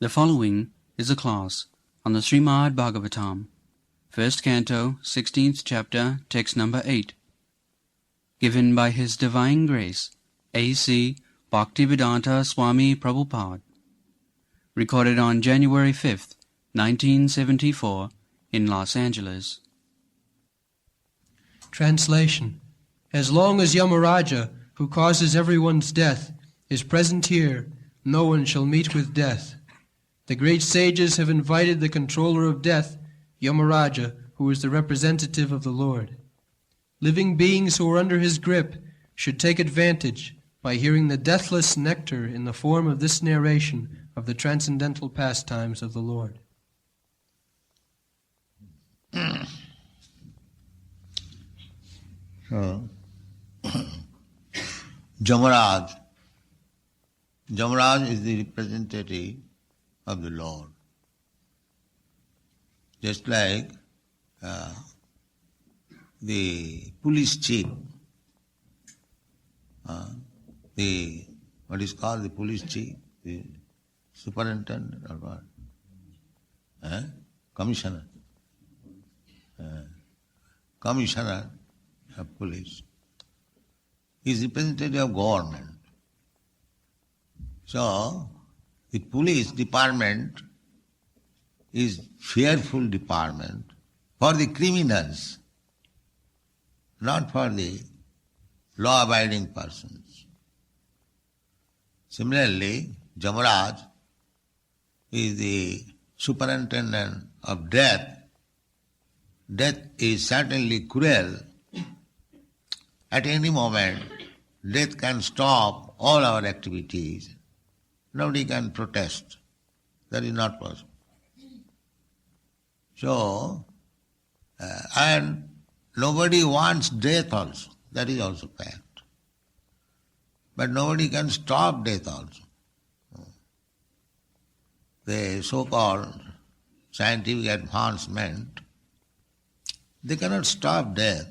The following is a class on the Srimad Bhagavatam, first canto, 16th chapter, text number 8, given by His Divine Grace, A.C. Bhaktivedanta Swami Prabhupada, recorded on January 5th, 1974, in Los Angeles. Translation. As long as Yamaraja, who causes everyone's death, is present here, no one shall meet with death. The great sages have invited the controller of death, Yamaraja, who is the representative of the Lord. Living beings who are under his grip should take advantage by hearing the deathless nectar in the form of this narration of the transcendental pastimes of the Lord. So, Jamaraj is the representative of the Lord. Just like the police chief, what is called the police chief, the superintendent or what? Commissioner. Commissioner of police. He is representative of government. So, the police department is fearful department for the criminals, not for the law-abiding persons. Similarly, Jamaraj is the superintendent of death. Death is certainly cruel. At any moment, death can stop all our activities. Nobody can protest. That is not possible. So, and nobody wants death also. That is also fact. But nobody can stop death also. The so-called scientific advancement, they cannot stop death.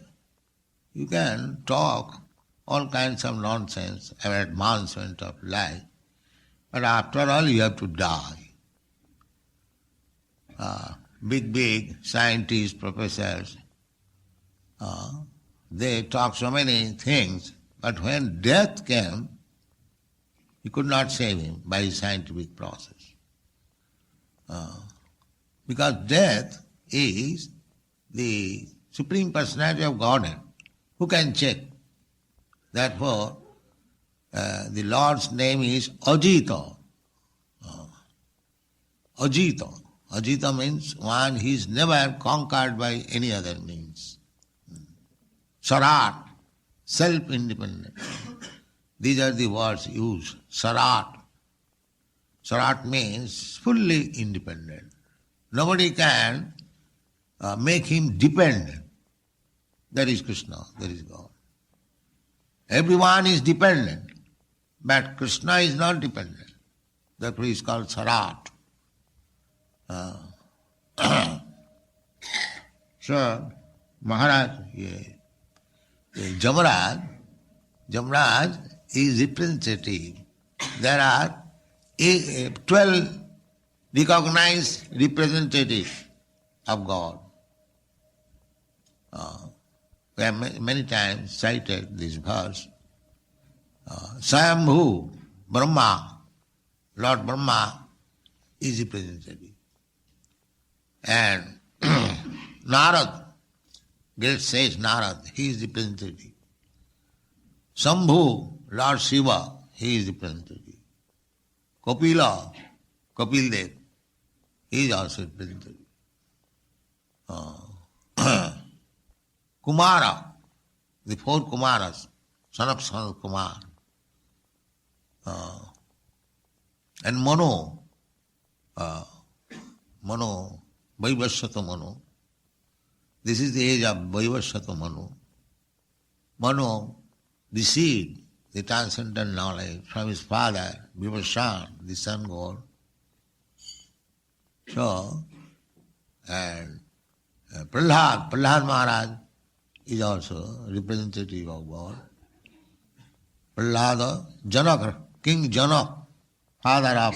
You can talk all kinds of nonsense about advancement of life, but after all you have to die. Big scientists, professors, they talk so many things, but when death came, you could not save him by his scientific process. Because death is the Supreme Personality of Godhead. Who can check? Therefore, the Lord's name is Ajita. Ajita. Ajita means one he is never conquered by any other means. Sarat, self-independent. These are the words used. Sarat. Sarat means fully independent. Nobody can make him dependent. That is Krishna, that is God. Everyone is dependent, but Krishna is not dependent. Therefore he is called Sarat. So, Maharaj, Jamaraj is representative. There are 12 recognized representatives of God. We have many times cited this verse. Swayambhu, Brahma, Lord Brahma is representative. And Narad, great sage Narad, he is representative. Shambhu, Lord Shiva, he is representative. Kapila, Kapildev, he is also representative. Kumara, the four Kumaras, son of Kumar. And Mano, Vaivasvata Mano. This is the age of Vaivasvata Mano. Mano received the transcendental knowledge from his father, Vivasvan, the sun god. So, and Prahlad Maharaj is also representative of God. Prahlada, Janak, King Janak, father of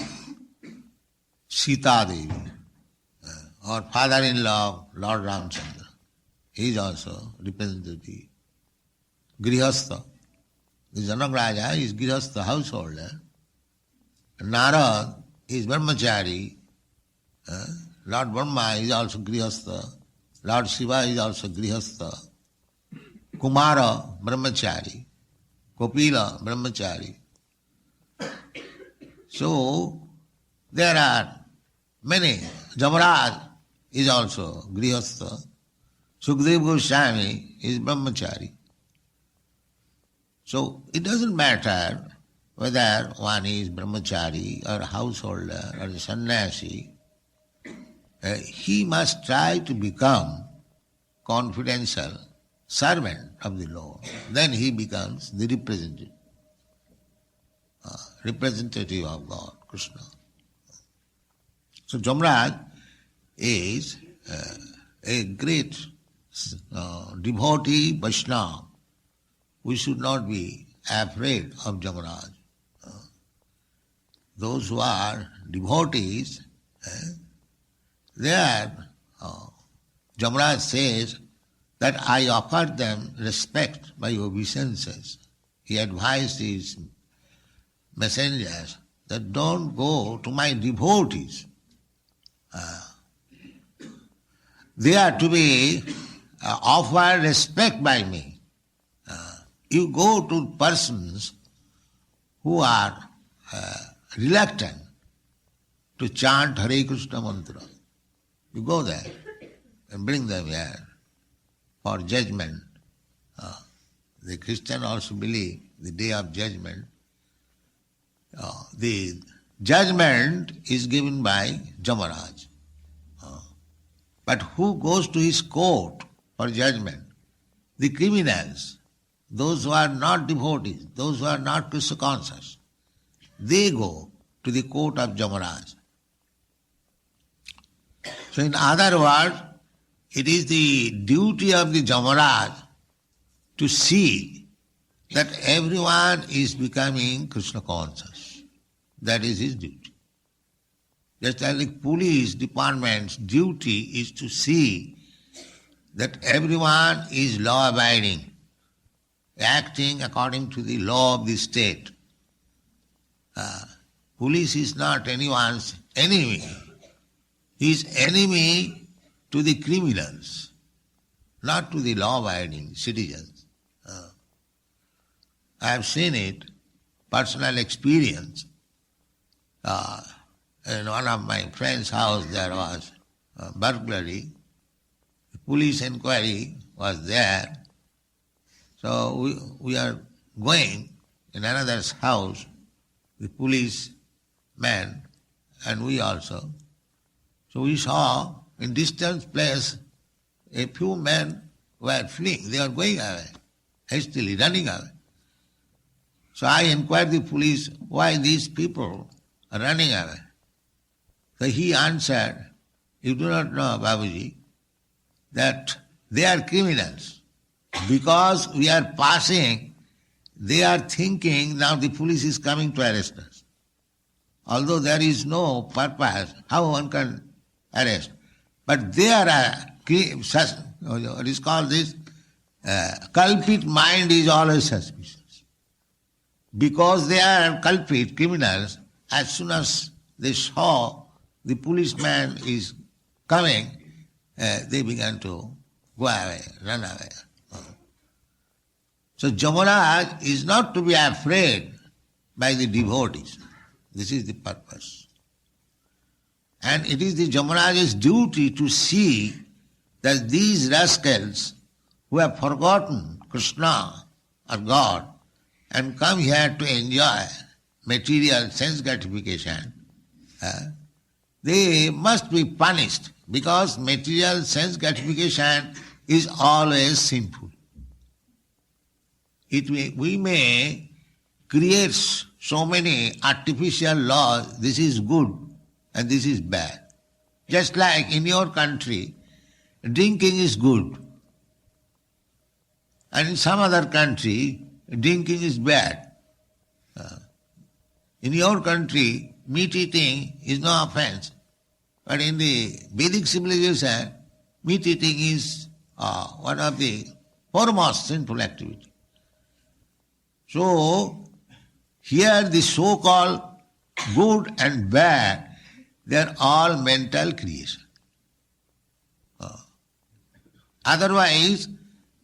Sita Devi, or father-in-law Lord Ramchandra. He is also representative. Grihastha. The Janak Raja is Grihastha, householder. Narad is Brahmachari. Lord Brahma is also Grihastha. Lord Shiva is also Grihastha. Kumara, Brahmachari. Kopila, Brahmachari. So, there are many. Jamaraj is also Grihastha. Sukadeva Goswami is Brahmachari. So, it doesn't matter whether one is Brahmachari or a householder or a sannyasi. He must try to become confidential servant of the Lord. Then he becomes the representative of God, Krishna. So Jamaraj is a great devotee Vaishnava. We should not be afraid of Jamaraj. Those who are devotees, Jamaraj says that I offer them respect by obeisances. He advised his messengers that don't go to my devotees. They are to be offered respect by me. You go to persons who are reluctant to chant Hare Krishna mantra. You go there and bring them here for judgment. The Christian also believe the day of judgment. The judgment is given by Jamaraj. But who goes to his court for judgment? The criminals, those who are not devotees, those who are not Krishna conscious. They go to the court of Jamaraj. So in other words, it is the duty of the Jamaraj to see that everyone is becoming Krishna conscious. That is his duty. Just like police department's duty is to see that everyone is law-abiding, acting according to the law of the state. Police is not anyone's enemy. He is enemy to the criminals, not to the law-abiding citizens. I have seen it, personal experience. In one of my friend's house there was a burglary. The police inquiry was there. So we are going in another's house, the policeman and we also. So we saw in distant place a few men were fleeing. They are going away, hastily running away. So I inquired the police, why these people are running away? So he answered, you do not know, Babuji, that they are criminals. Because we are passing, they are thinking now the police is coming to arrest us. Although there is no purpose, how one can arrest? But they are what is called this, culprit mind is always suspicious. Because they are culprit, criminals, as soon as they saw the policeman is coming, they began to go away, run away. So Jamaraj is not to be afraid by the devotees. This is the purpose. And it is the Jamaraj's duty to see that these rascals who have forgotten Krishna or God and come here to enjoy material sense gratification, they must be punished because material sense gratification is always sinful. We may create so many artificial laws, this is good and this is bad. Just like in your country, drinking is good. And in some other country, drinking is bad. In your country, meat eating is no offense. But in the Vedic civilization, meat eating is one of the foremost sinful activity. So, here the so-called good and bad, they are all mental creation. Otherwise,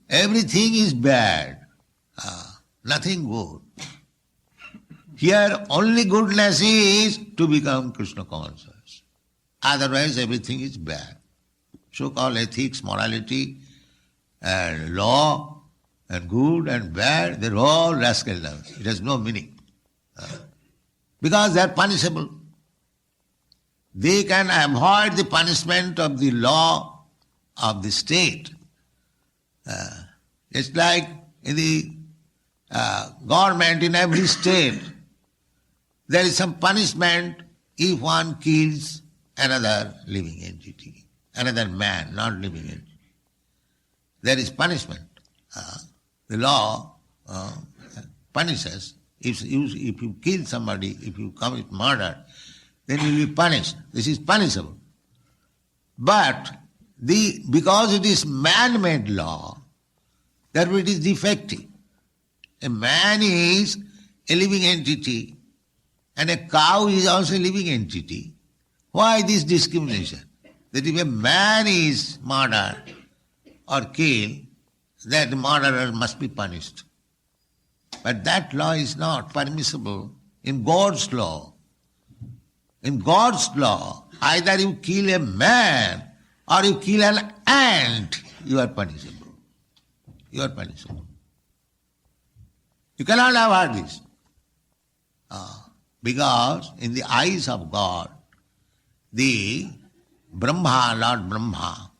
everything is bad, nothing good. Here, only goodness is to become Krishna conscious. Otherwise, everything is bad. So-called ethics, morality, and law, and good and bad, they're all rascal terms. It has no meaning. Because they are punishable. They can avoid the punishment of the law of the state. It's like in the government in every state, there is some punishment if one kills another living entity, another man, not living entity. There is punishment. The law punishes. If you kill somebody, if you commit murder, then you will be punished. This is punishable. But because it is man-made law, therefore it is defective. A man is a living entity and a cow is also a living entity. Why this discrimination? That if a man is murdered or killed, that murderer must be punished. But that law is not permissible in God's law. In God's law, either you kill a man or you kill an ant, you are punishable. You are punishable. You cannot avoid this. Because in the eyes of God, the Brahma, Lord Brahma,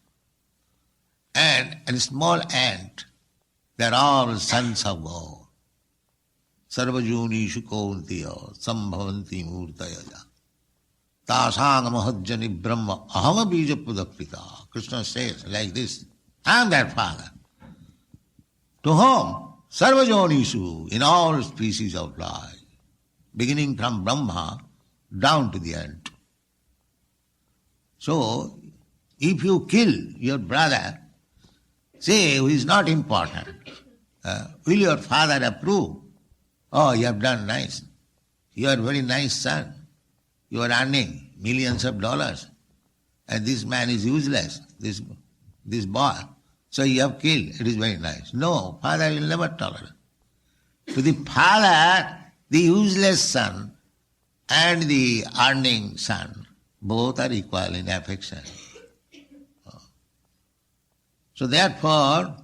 and a small ant, they are all sons of God. Sarvajuni shukontiya sambhavanti murtayaya tasang mahajjani brahma ahama bija pudapita. Krishna says like this, I am that father. To whom? Sarvajonishu, in all species of life, beginning from Brahma down to the ant. So, if you kill your brother, say who is not important, will your father approve? Oh, you have done nice. You are a very nice son. You are earning millions of dollars. And this man is useless, this boy. So you have killed. It is very nice. No, father will never tolerate. To the father, the useless son and the earning son, both are equal in affection. So therefore,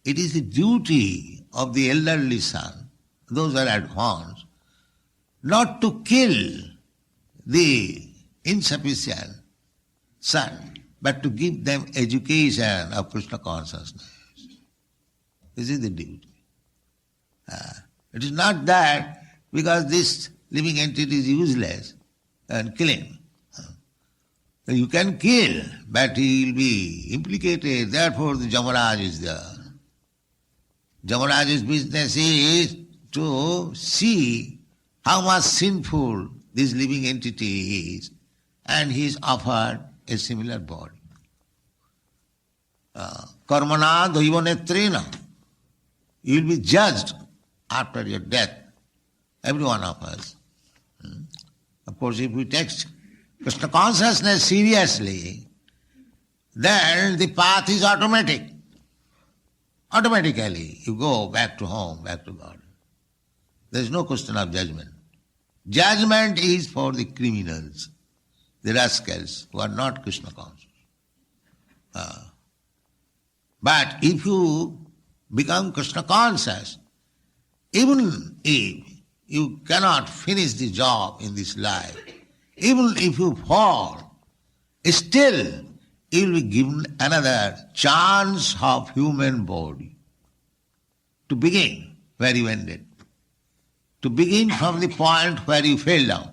it is the duty of the elderly son, those who are advanced, not to kill the insufficient son, but to give them education of Krishna consciousness. This is the duty. It is not that because this living entity is useless and kill him. You can kill, but he will be implicated. Therefore the Jamaraj is there. Jamaraj's business is to see how much sinful this living entity is, and he is offered a similar body. Karmana daivanetrena. You will be judged after your death, every one of us. Of course, if we take Krishna consciousness seriously, then the path is automatic. Automatically, you go back to home, back to God. There is no question of judgment. Judgment is for the criminals, the rascals who are not Krishna conscious. But if you become Krishna conscious, even if you cannot finish the job in this life, even if you fall, still you will be given another chance of human body to begin where you ended, to begin from the point where you fell down.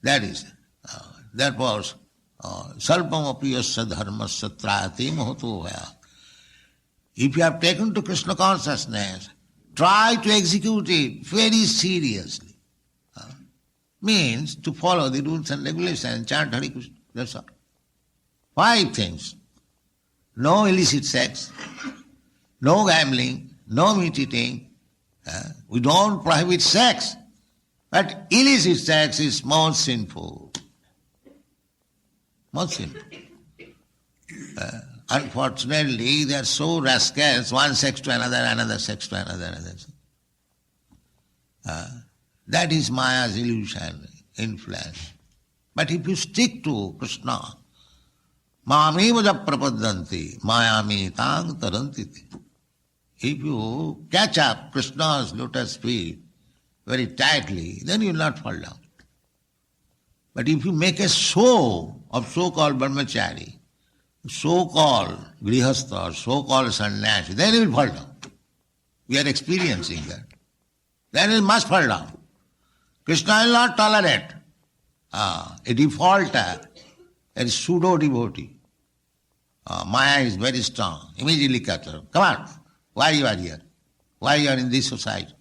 That was salpam apiyasya dharmasya trayate mahato vaya. If you have taken to Krishna consciousness, try to execute it very seriously. means to follow the rules and regulations and chant Hare Krishna. That's all. 5 things. No illicit sex, no gambling, no meat eating. We don't prohibit sex, but illicit sex is more sinful. More sinful. Unfortunately, they are so rascals, one sex to another, another sex to another. That is Maya's illusion, influence. But if you stick to Krishna, Mameva prapadanti, mayami tang tarantiti. If you catch up Krishna's lotus feet very tightly, then you will not fall down. But if you make a show of so-called brahmachari, so-called grihastha, so-called sannyasi, then you will fall down. We are experiencing that. Then you must fall down. Krishna will not tolerate a defaulter, a pseudo-devotee. Maya is very strong. Immediately cut her. Come on. Why you are here? Why you are in this society?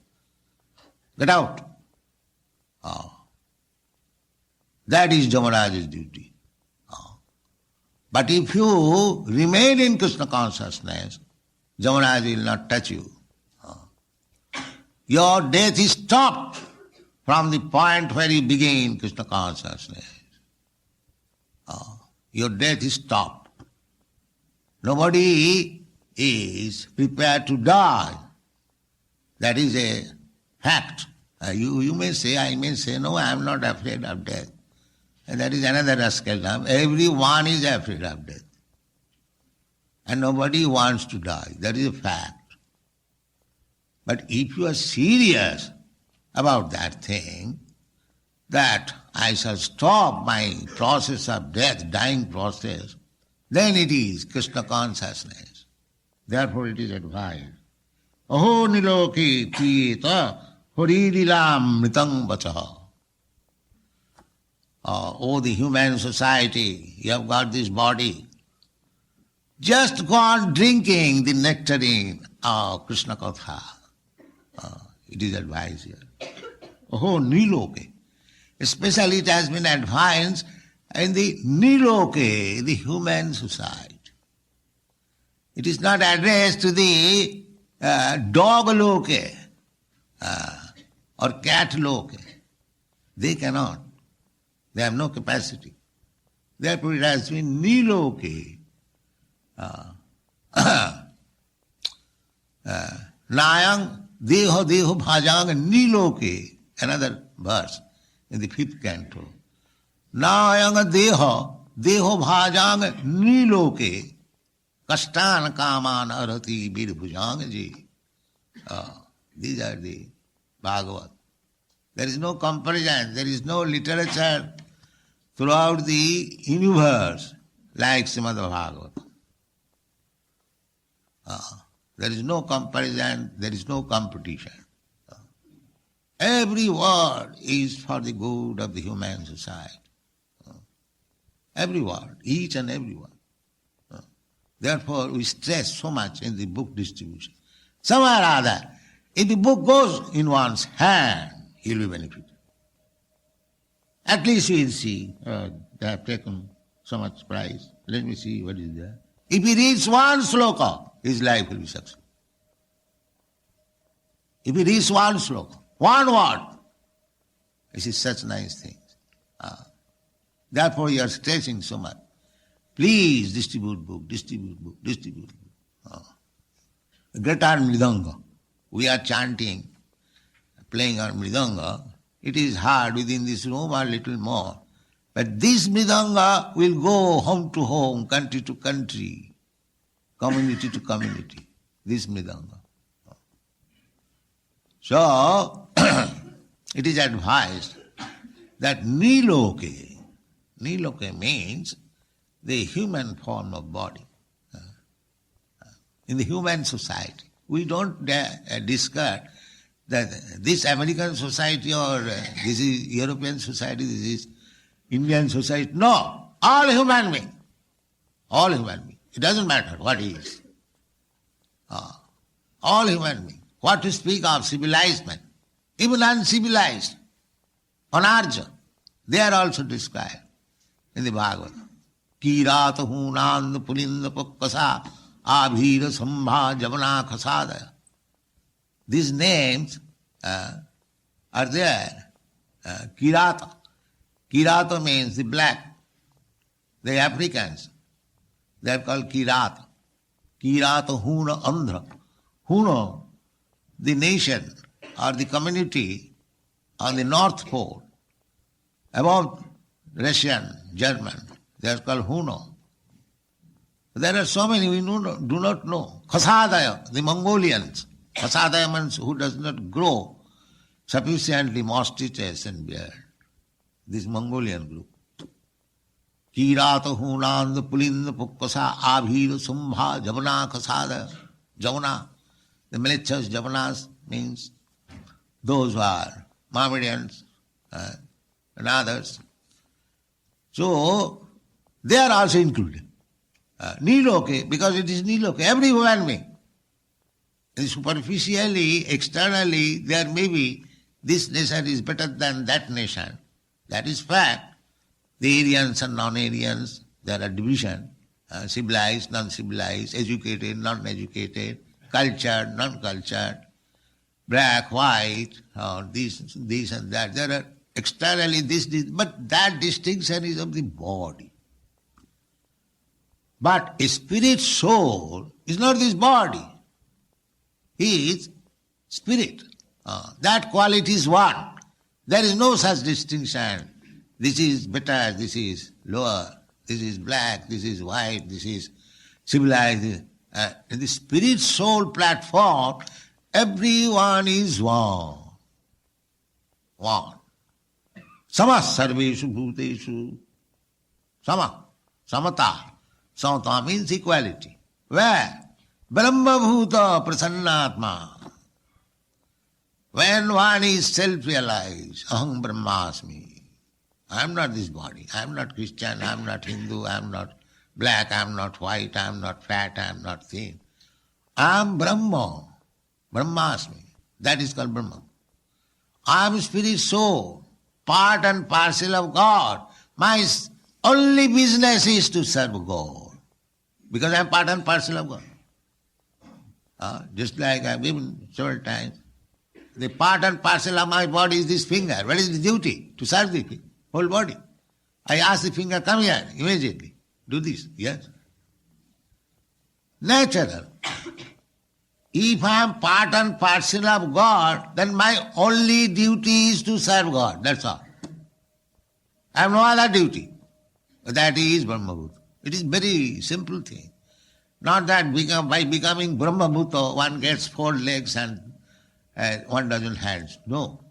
Get out. That is Jamaraja's duty. But if you remain in Krishna consciousness, Jamaraj will not touch you. Your death is stopped from the point where you begin Krishna consciousness. Your death is stopped. Nobody is prepared to die. That is a fact. You may say, I may say, no, I am not afraid of death. And that is another rascaldom. Everyone is afraid of death. And nobody wants to die. That is a fact. But if you are serious about that thing, that I shall stop my process of death, dying process, then it is Krishna consciousness. Therefore it is advised. Aho niloki piyeta horidilam mritang vacha. Oh, the human society, you have got this body. Just go on drinking the nectarine of Krishna Katha. It is advised here. Oh, niloke. Especially it has been advised in the niloke, the human society. It is not addressed to the dog loke or cat loke. They cannot. They have no capacity. Therefore it has been niloke. Nayang deho deho bhajang niloke. Another verse in the 5th canto. Nayang deho deho bhajang niloke. Kastan kaman arati birbhujang ji. These are the Bhagavad. There is no comparison, there is no literature throughout the universe like Srimad Bhagavad. There is no comparison, there is no competition. Every word is for the good of the human society. Every word, each and every word. Therefore we stress so much in the book distribution. Somewhere or other, if the book goes in one's hand, he will be benefited. At least he will see, they have taken so much price. Let me see what is there. If he reads one sloka, his life will be successful. If he reads one sloka, one word, this is such nice things. Therefore you are stressing so much. Please distribute book, distribute book, distribute book. Greater mridanga. We are chanting, playing our mridanga. It is hard within this room or little more. But this mridanga will go home to home, country to country, community to community. This mridanga. So, it is advised that niloke means the human form of body. In the human society, we don't discuss that this American society or this is European society, this is Indian society. No, all human beings. All human beings. It doesn't matter what he is. All human beings. What to speak of civilized men, even uncivilized, on Arja. They are also described in the Bhagavad. Kirata hunand pulinda pukkasa abhira sambha javana khasadaya. These names are there. Kirata. Kirata means the black. The Africans, they are called Kirata. Kirata Huna Andhra. Huna, the nation or the community on the North Pole, above Russian, German, they are called Huno. There are so many we do not know. Khasadaya, the Mongolians. Khasadaya means who does not grow sufficiently mustaches and beard. This Mongolian group. Kirata hunand pulinda pukkasa abhira sambha javana khasada. Javana. The militias, javanas means those who are Mohammedans and others. So they are also included. Niloke, because it is Niloke, every human being. Superficially, externally, there may be this nation is better than that nation. That is fact. The Aryans and non-Aryans, there are division, civilized, non-civilized, educated, non-educated, cultured, non-cultured, black, white, this and that. There are externally this, but that distinction is of the body. But a spirit soul is not this body. He is spirit. That quality is one. There is no such distinction. This is better, this is lower, this is black, this is white, this is civilized. In the spirit soul platform, everyone is one. One. Sama sarveshu bhuteshu. Sama. Samata. Samata means equality. Where? Brahma bhuta prasannatma. When one is self-realized, aham brahmasmi. I am not this body. I am not Christian, I am not Hindu, I am not black, I am not white, I am not fat, I am not thin. I am Brahma. Brahmasmi. That is called Brahma. I am spirit soul, part and parcel of God. My only business is to serve God. Because I am part and parcel of God. Just like I have given several times, the part and parcel of my body is this finger. What is the duty? To serve the whole body. I ask the finger, come here, immediately. Do this. Yes. Natural. If I am part and parcel of God, then my only duty is to serve God. That's all. I have no other duty. That is Brahma Bhuta. It is very simple thing. Not that by becoming Brahma Bhuta, one gets 4 legs and 1 dozen hands. No.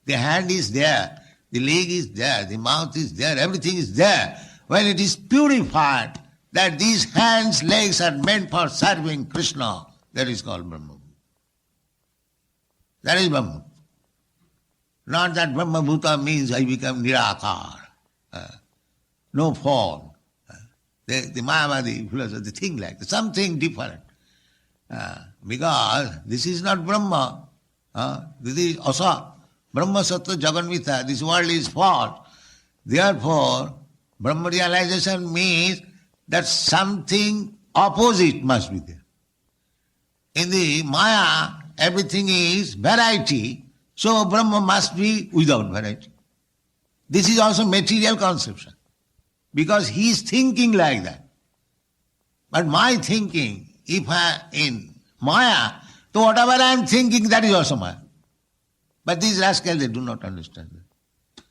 The hand is there. The leg is there, the mouth is there, everything is there. When it is purified, that these hands, legs are meant for serving Krishna, that is called Brahma. That is Brahma. Not that Brahma Bhuta means I become Nirakar, no form. The Mayavadi philosophy, they think like that, something different. Because this is not Brahma, this is Asa. Brahma Sattva Jaganmita, this world is false. Therefore, Brahma realization means that something opposite must be there. In the Maya, everything is variety, so Brahma must be without variety. This is also material conception, because he is thinking like that. But my thinking, if I in Maya, so whatever I am thinking, that is also Maya. But these rascals, they do not understand that.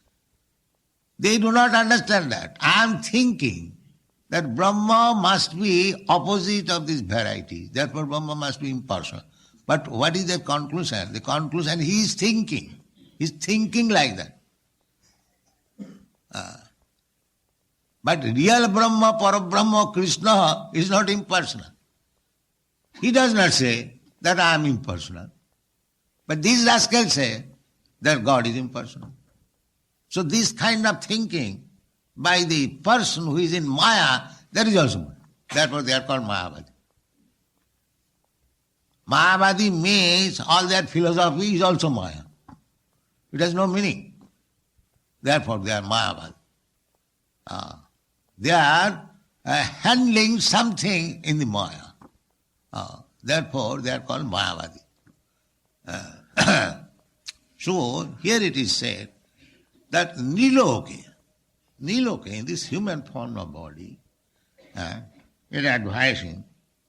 They do not understand that. I am thinking that Brahma must be opposite of these varieties. Therefore Brahma must be impersonal. But what is the conclusion? The conclusion, he is thinking. He is thinking like that. But real Brahma, Parabrahma, Krishna is not impersonal. He does not say that I am impersonal. But these rascals say that God is impersonal. So this kind of thinking by the person who is in Maya, that is also Maya. Therefore they are called Mayavadi. Mayavadi means all their philosophy is also Maya. It has no meaning. Therefore they are Mayavadi. They are handling something in the Maya. Therefore they are called Mayavadi. So here it is said that Niloke, in this human form of body, it advising,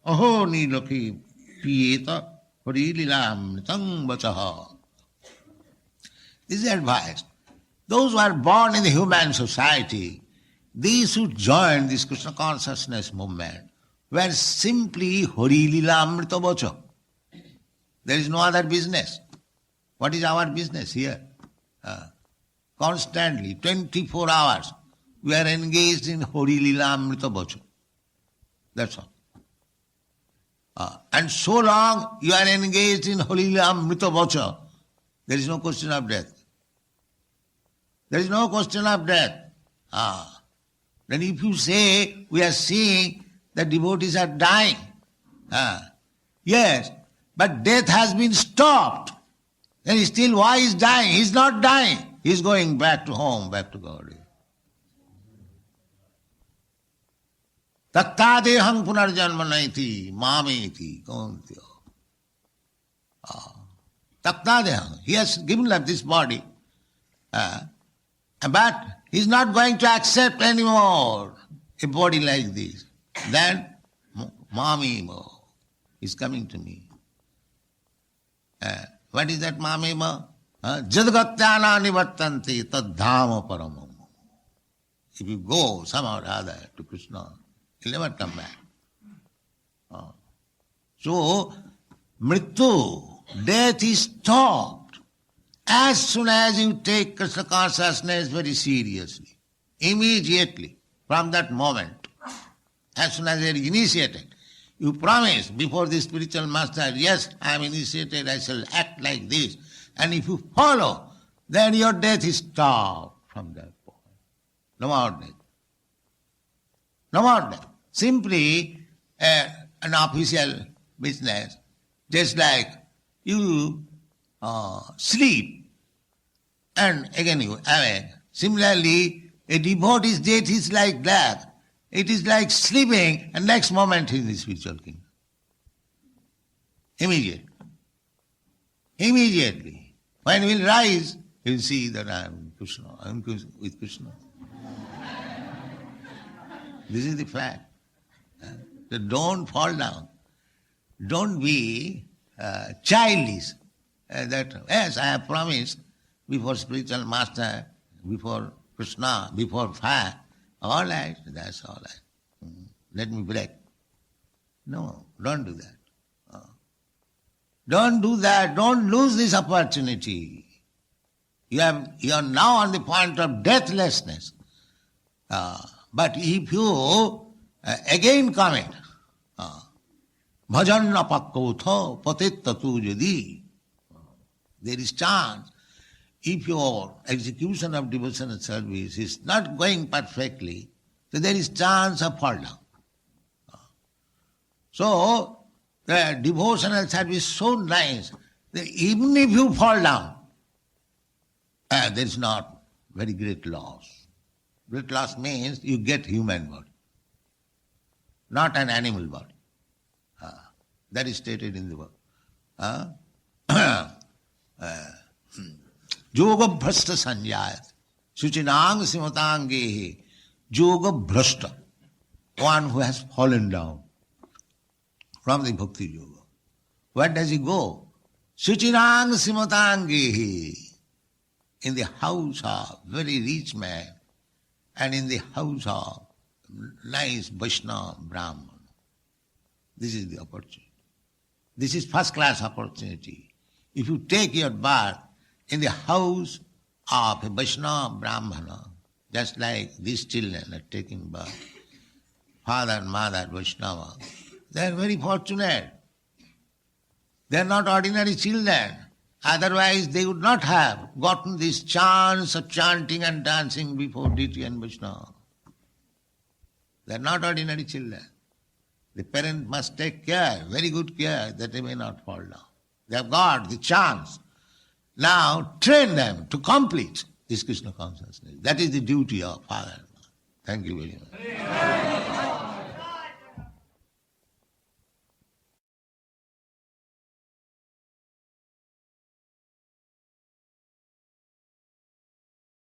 Aho Niloke piyeta harililamritang vachaha. This is advice. Those who are born in the human society, these who joined this Krishna consciousness movement, were simply harililamrita vacha. There is no other business. What is our business here? Constantly, 24 hours, we are engaged in harililamrita vacha. That's all. And so long you are engaged in harililamrita vacha, there is no question of death. There is no question of death. Then if you say, we are seeing that devotees are dying, yes, but death has been stopped. Then still why is dying? He is not dying. He is going back to home, back to God. Tattadehang punarjanmanaiti mameti kauntyo. Tattadehang. He has given up this body. But he is not going to accept anymore a body like this. Then Mamima is coming to me. What is that Mamima? Jadgatyana nivattanti tadhama paramam. If you go somehow or other to Krishna, he'll never come back. So, mrityu, death is stopped as soon as you take Krishna consciousness very seriously. Immediately, from that moment, as soon as you are initiated, you promise before the spiritual master, yes, I am initiated, I shall act like this. And if you follow, then your death is stopped from that point. No more death. No more death. Simply an official business, just like you sleep and again you awake. Similarly, a devotee's death is like that. It is like sleeping and next moment he is in the spiritual kingdom. Immediately. Immediately. When he will rise, he will see that I am Krishna. I am with Krishna. This is the fact. So don't fall down. Don't be childish. That yes, I have promised before spiritual master, before Krishna, before fire. All right, that's all right. Let me break. No, don't do that. Don't do that. Don't lose this opportunity. You are now on the point of deathlessness. But if you again commit, bhajan napakkotha patittatu jadi, there is chance. If your execution of devotional service is not going perfectly, so there is chance of fall down. So, the devotional service is so nice that even if you fall down, there is not very great loss. Great loss means you get human body, not an animal body. That is stated in the book. Yoga bhrashta sanjayat. Suchinang simatangehe. Yoga bhrashta. One who has fallen down from the bhakti yoga. Where does he go? Suchinang simatangehe. In the house of very rich man and in the house of nice Vaishnava Brahman. This is the opportunity. This is first class opportunity. If you take your birth in the house of a Vaishnava Brahmana, just like these children are taking birth, father and mother Vaishnava, they are very fortunate. They are not ordinary children. Otherwise they would not have gotten this chance of chanting and dancing before deity and Vaishnava. They are not ordinary children. The parent must take care, very good care, that they may not fall down. They have got the chance. Now train them to complete is Krishna consciousness. That is the duty of father and mother. Thank you very much.